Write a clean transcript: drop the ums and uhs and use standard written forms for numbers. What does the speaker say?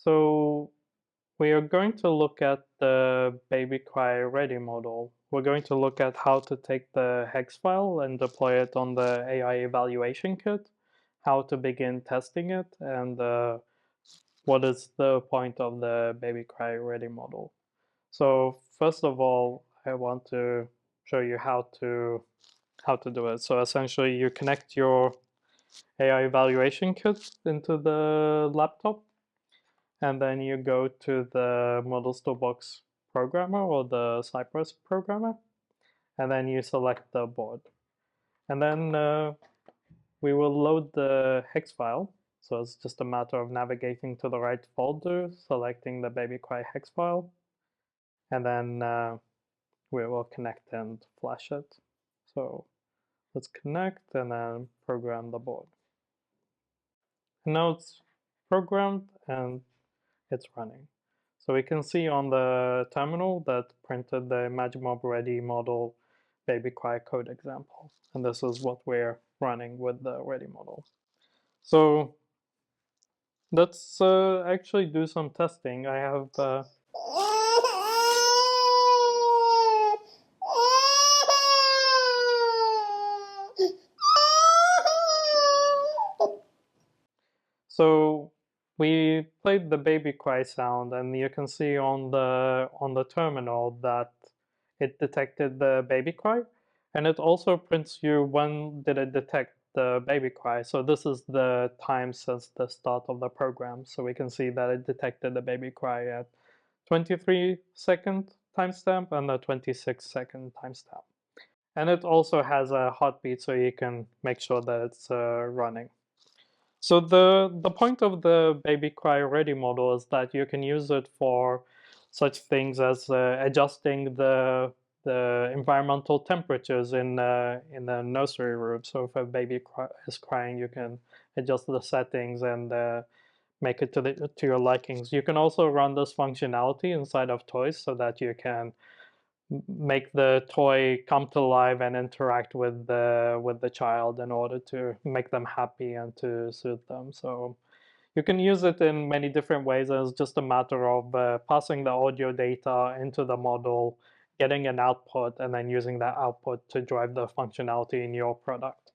So we are going to look at the DEEPCRAFT Ready Model. We're going to look at how to take the hex file and deploy it on the AI evaluation kit, how to begin testing it, and what is the point of the DEEPCRAFT Ready Model. So first of all, I want to show you how to do it. So essentially, you connect your AI evaluation kit into the laptop, and then you go to the Models Toolbox programmer or the Cypress programmer, and then you select the board. And then we will load the hex file. So it's just a matter of navigating to the right folder, selecting the DEEPCRAFT hex file, and then we will connect and flash it. So let's connect and then program the board. And now it's programmed and it's running. So we can see on the terminal that printed the Imagimob Ready Model DEEPCRAFT code example. And this is what we're running with the Ready Model. So let's actually do some testing. I have So we played the baby cry sound, and you can see on the terminal that it detected the baby cry, and it also prints you when did it detect the baby cry. So this is the time since the start of the program. So we can see that it detected the baby cry at 23-second timestamp and a 26-second timestamp. And it also has a heartbeat, so you can make sure that it's running. So the point of the DEEPCRAFT Ready model is that you can use it for such things as adjusting the environmental temperatures in the nursery room. So if a baby is crying, you can adjust the settings and make it to your likings. You can also run this functionality inside of toys so that you can make the toy come to life and interact with the child in order to make them happy and to soothe them. So you can use it in many different ways. It's just a matter of passing the audio data into the model, getting an output, and then using that output to drive the functionality in your product.